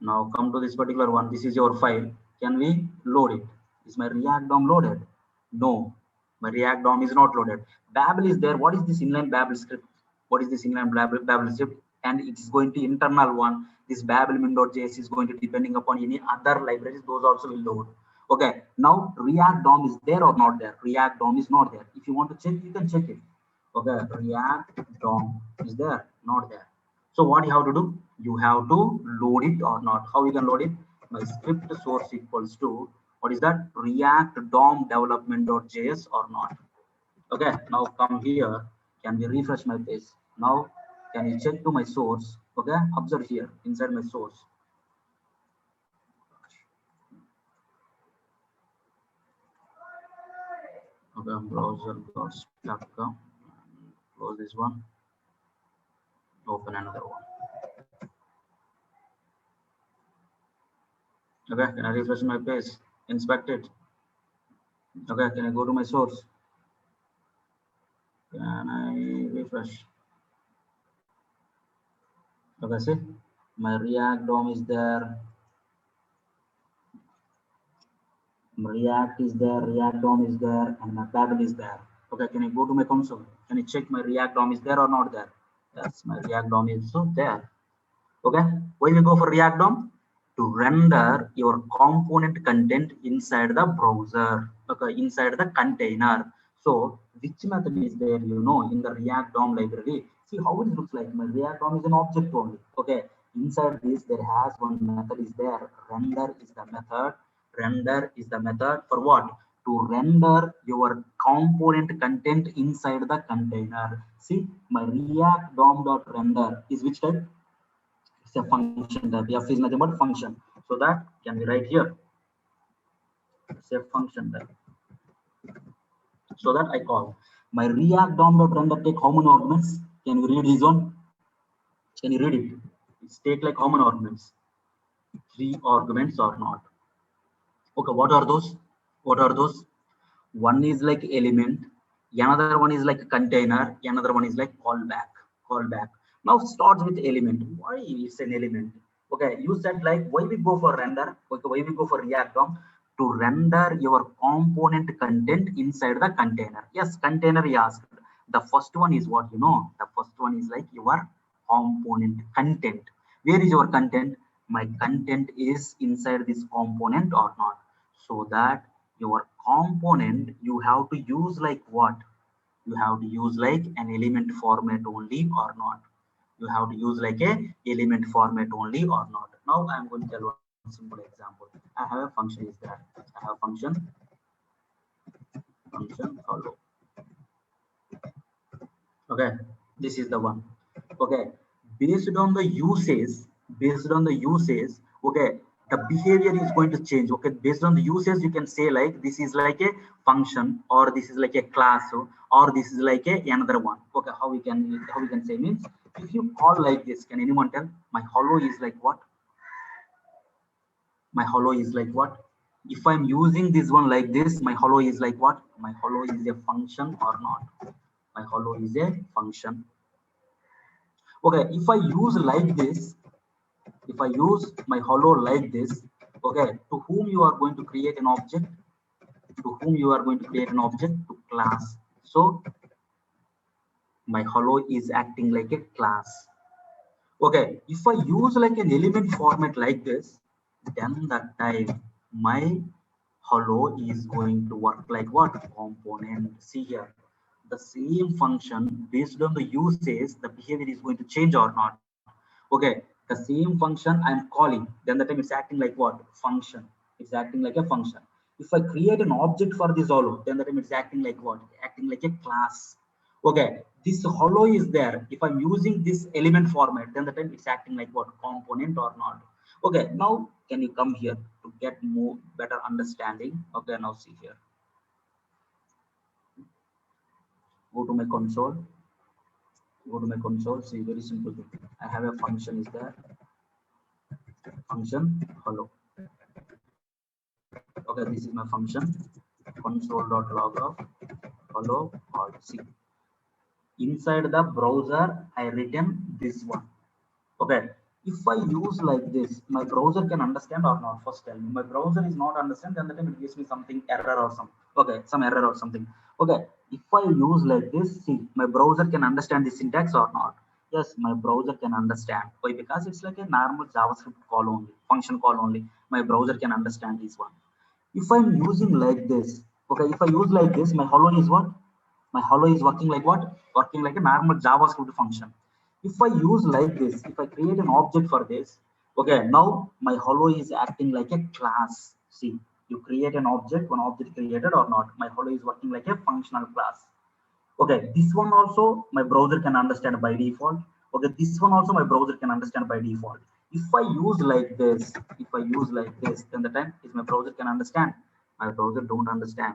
Now come to this particular one. This is your file. Can we load it? Is my React DOM loaded? No, my React DOM is not loaded. Babel is there. What is this inline Babel script? What is this inline Babel script? And it is going to internal one. This Babel min.js is going to depending upon any other libraries. Those also will load. Okay, now React DOM is there or not there? React DOM is not there. If you want to check, you can check it. Okay, React DOM is there, not there. So what you have to do? You have to load it or not. How you can load it? My script source equals to, what is that? React DOM development.js or not. Okay, now come here. Can we refresh my page? Now can you check to my source? Okay, observe here inside my source. Okay, browser got stuck. Close this one. Open another one. Okay, can I refresh my page? Inspect it. Okay, can I go to my source? Can I refresh? Okay, see, my React DOM is there. React is there, React DOM is there, and my Babel is there. Okay, can I go to my console? Can I check my React DOM is there or not there? Yes, my React DOM is also there. Okay, why we go for React DOM? To render your component content inside the browser. Okay, inside the container. So which method is there, you know, in the React DOM library? See how it looks like. My React DOM is an object only. Okay, inside this there has one method is there. Render is the method. Render is the method for what? To render your component content inside the container. See, my React DOM.render is which type? It's a function type. F is nothing but function. So that can be right here. It's a function type. So that I call my React DOM.render take how many arguments? Can you read this one? Can you read it? It's take like how many arguments? 3 arguments or not? Okay, what are those? What are those? One is like element, another one is like container, another one is like callback. Callback. Now starts with element. Why it's an element? Okay, you said like why we go for render? Okay, why we go for React DOM? To render your component content inside the container. Yes, container he asked. The first one is what you know. The first one is like your component content. Where is your content? My content is inside this component or not? So that your component you have to use like what? You have to use like an element format only or not? You have to use like a element format only or not? Now I'm going to tell one simple example. I have a function is that I have function hello. Okay, this is the one. Okay, based on the usage, okay, the behavior is going to change. Okay, based on the usage you can say like this is like a function or this is like a class or this is like a another one. Okay, how we can say means if you call like this, can anyone tell my hello is like what? My hello is like what? If I'm using this one like this, my hello is like what? My hello is a function or not? My hello is a function. Okay, if I use like this, if I use my hello like this, okay, to whom you are going to create an object? To whom you are going to create an object? To class. So my hello is acting like a class. Okay, if I use like an element format like this, then that time my hello is going to work like what? Component. See here, the same function based on the usage, the behavior is going to change or not? Okay, The same function I'm calling, then the time it's acting like what? Function. It's acting like a function. If I create an object for this hollow, then the time it's acting like what? Acting like a class. Okay, this hollow is there. If I'm using this element format, then the time it's acting like what? Component or not. Okay, now can you come here to get more better understanding? Okay, now see here. Go to my console. Go to my console. See, very simple thing. I have a function is there. Function hello. Okay, this is my function. Console.log of hello all. See, inside the browser, I written this one. Okay, if I use like this, my browser can understand or not? First tell me. My browser is not understand, then the time it gives me something error or some. Okay, some error or something. Okay, if I use like this, see, my browser can understand the syntax or not? Yes, my browser can understand. Why? Because it's like a normal JavaScript call only, function call only. My browser can understand this one. If I'm using like this, okay, if I use like this, my hello is what? My hello is working like what? Working like a normal JavaScript function. If I use like this, if I create an object for this, okay, now my hello is acting like a class. See, you create an object, one object created or not, my hello is working like a functional class. Okay, this one also my browser can understand by default. Okay, this one also my browser can understand by default. If I use like this, then the time is my browser can understand. My browser don't understand.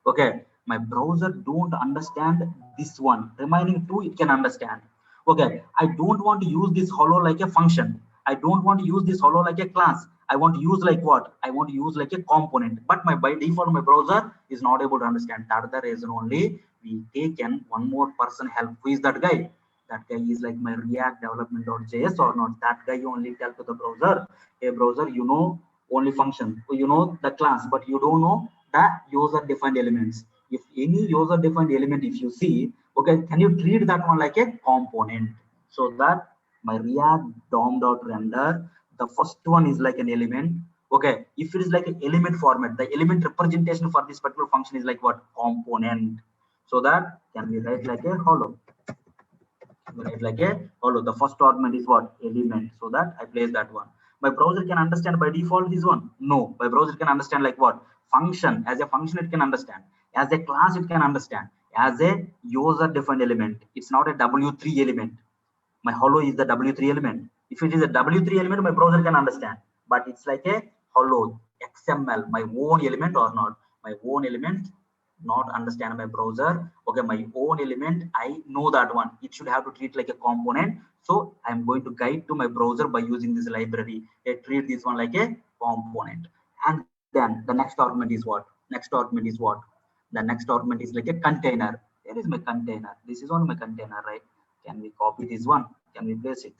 Okay, my browser don't understand this one. Remaining two it can understand. Okay, I don't want to use this hello like a function. I don't want to use this hello like a class. I want to use like what? I want to use like a component. But my by default my browser is not able to understand. That's the reason only we taken one more person help. Who is that guy? That guy is like my React development.js or not. That guy only tell to the browser, hey browser, you know only function, you know the class, but you don't know the user defined elements. If any user defined element, if you see, okay, can you treat that one like a component? So that my React DOM.render, the first one is like an element. Okay, if it is like an element format, the element representation for this particular function is like what? Component. So that can be write like a hollow. Write like a hollow. The first argument is what? Element. So that I place that one. My browser can understand by default this one? No. My browser can understand like what? Function. As a function, it can understand. As a class, it can understand. As a user defined element, it's not a W3 element. My hollow is the W3 element. If it is a W3 element, my browser can understand. But it's like a hollow XML, my own element or not. My own element not understand my browser. Okay, my own element, I know that one. It should have to treat like a component. So I'm going to guide to my browser by using this library. I treat this one like a component. And then the next argument is what? Next argument is what? The next argument is like a container. There is my container. This is only my container, right? Can we copy this one? Can we place it?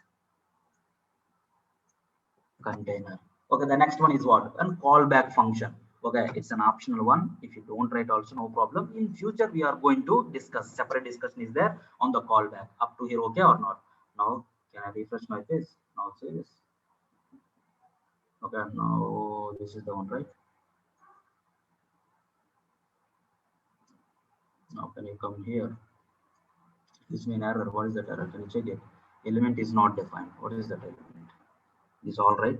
Container. Okay, the next one is what? A callback function. Okay, it's an optional one. If you don't write also, no problem. In future, we are going to discuss. Separate discussion is there on the callback. Up to here, okay or not? Now, can I refresh my page? Now, say this. Okay, now this is the one, right? Now, can you come here? Gives me an error. What is that error? Can you check it? Element is not defined. What is that element? Is all right?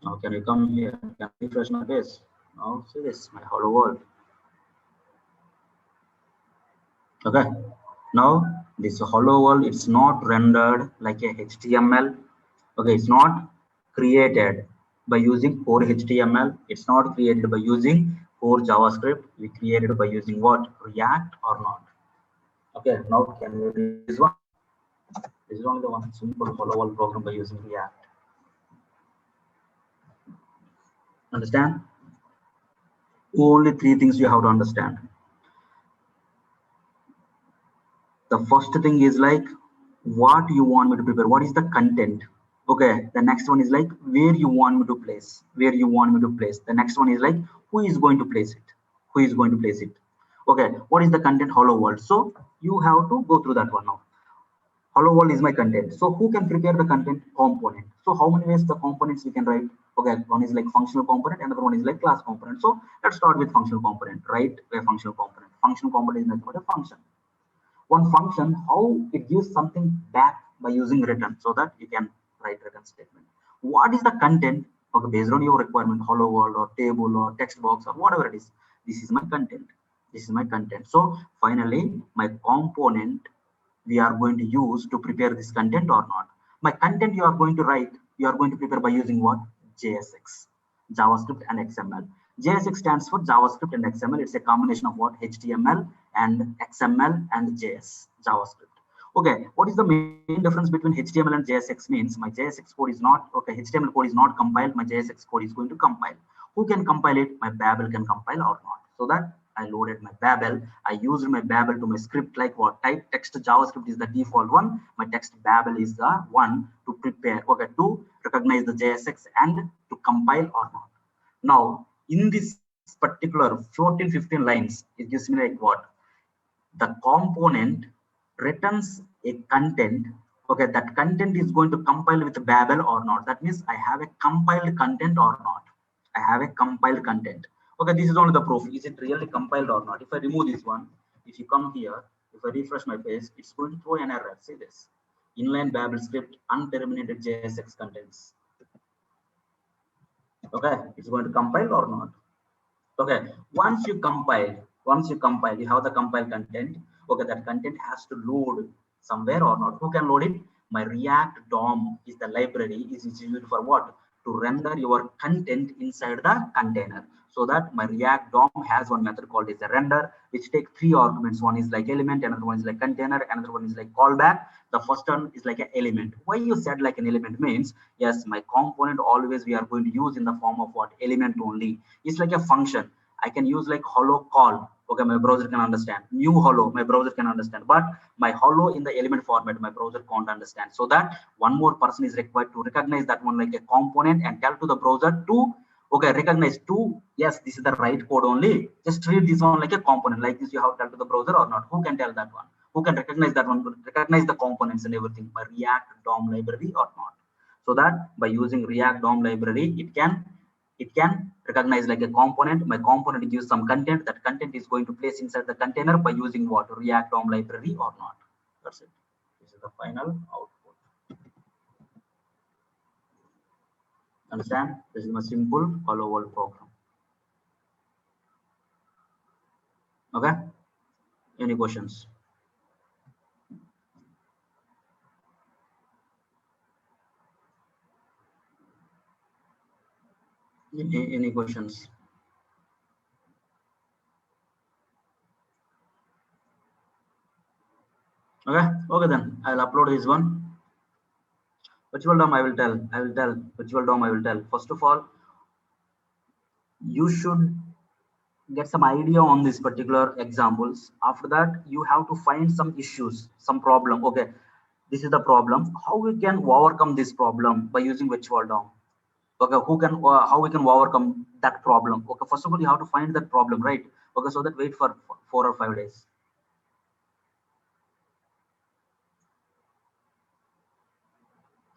Now, can you come here? Can I refresh my page? Now, see this, my hello world. Okay, now this hello world, it's not rendered like a HTML. Okay, it's not created by using core HTML. It's not created by using core JavaScript. We created by using what? React or not? Okay, now can we read this one? This is only the one simple hello world program by using React. Understand? Only three things you have to understand. The first thing is like what you want me to prepare. What is the content? Okay, the next one is like where you want me to place. Where you want me to place. The next one is like who is going to place it. Who is going to place it. Okay, what is the content? Hello world. So you have to go through that one now. Hello world is my content. So who can prepare the content? Component. So how many ways the components we can write? Okay, one is like functional component, another one is like class component. So let's start with functional component, right? A functional component. Functional component is nothing but a function. One function, how it gives something back by using return, so that you can write return statement. What is the content? Okay, based on your requirement, hello world or table or text box or whatever it is. This is my content. This is my content. So finally, my component we are going to use to prepare this content or not. My content you are going to write, you are going to prepare by using what? JSX, JavaScript and XML. JSX stands for JavaScript and XML. It's a combination of what? HTML and XML and JS, JavaScript. Okay, what is the main difference between HTML and JSX means? My JSX code is not, okay, HTML code is not compiled, my JSX code is going to compile. Who can compile it? My Babel can compile or not. So that I loaded my Babel. I used my Babel to my script like what? Type text JavaScript is the default one. My text Babel is the one to prepare, okay, to recognize the JSX and to compile or not. Now, in this particular 14, 15 lines, it gives me like what? The component returns a content. Okay, that content is going to compile with Babel or not. That means I have a compiled content or not. I have a compiled content. Okay, this is only the proof. Is it really compiled or not? If I remove this one, if you come here, if I refresh my page, it's going to throw an error. See this. Inline Babel script, unterminated JSX contents. Okay, it's going to compile or not. Okay, once you compile, you have the compile content. Okay, that content has to load somewhere or not. Who can load it? My React DOM is the library, is used for what? To render your content inside the container. So that my React DOM has one method called is a render, which take three arguments. One is like element, another one is like container, another one is like callback. The first one is like an element. Why you said like an element means, yes, my component always we are going to use in the form of what? Element only. It's like a function. I can use like hello call. Okay, my browser can understand. New hello, my browser can understand. But my hello in the element format, my browser can't understand. So that one more person is required to recognize that one like a component and tell to the browser to, okay, recognize to, yes, this is the right code only. Just treat this one like a component. Like this, you have to tell to the browser or not. Who can tell that one? Who can recognize that one? Recognize the components and everything by React DOM library or not. So that by using React DOM library, it can recognize like a component. My component gives some content. That content is going to place inside the container by using what? React DOM library or not. That's it. This is the final output. Understand? This is my simple hello world program. Okay. Any questions? Any questions? Okay. Okay then. I'll upload this one. Virtual DOM, I will tell. Virtual DOM, I will tell. First of all, you should get some idea on these particular examples. After that, you have to find some issues, some problem. Okay, this is the problem. How we can overcome this problem by using virtual DOM? Okay, how we can overcome that problem? Okay, first of all, you have to find that problem, right? Okay, so that wait for 4 or 5 days.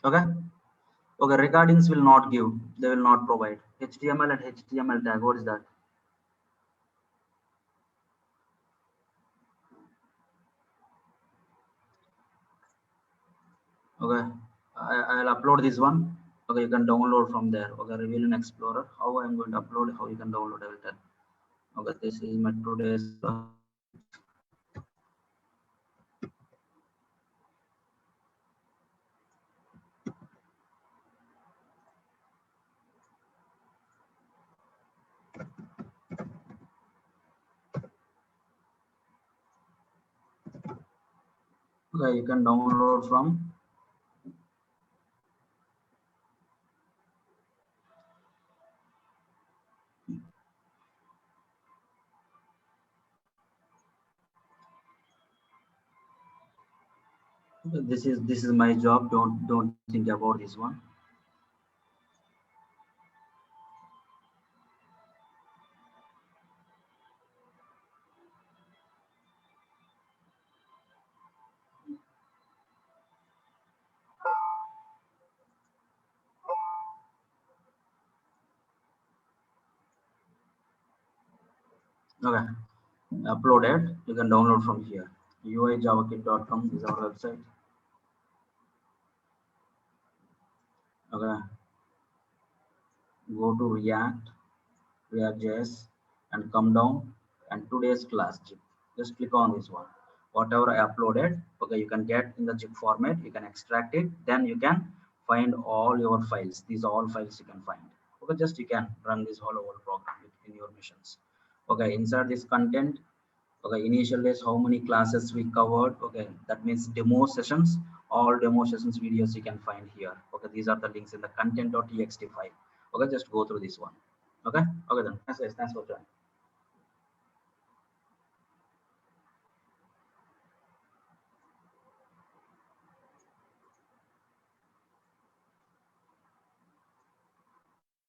Okay. Okay, recordings will not give. They will not provide HTML and HTML tag. What is that? Okay, I'll upload this one. Okay, you can download from there. Okay, reveal in Explorer. How I'm going to upload, how you can download, I will tell. Okay, this is my today's okay, you can download from okay, this is my job. Don't think about this one. Okay, uploaded. You can download from here. uijavakit.com is our website. Okay, go to React.js and come down and today's class zip. Just click on this one. Whatever I uploaded, okay, you can get in the zip format, you can extract it, then you can find all your files. These are all files you can find. Okay, just you can run this whole program in your missions. Okay, inside this content, okay, initial days, how many classes we covered, okay, that means demo sessions, all demo sessions videos you can find here. Okay, these are the links in the content.txt file. Okay, just go through this one. Okay, okay then, thanks guys, thanks for joining.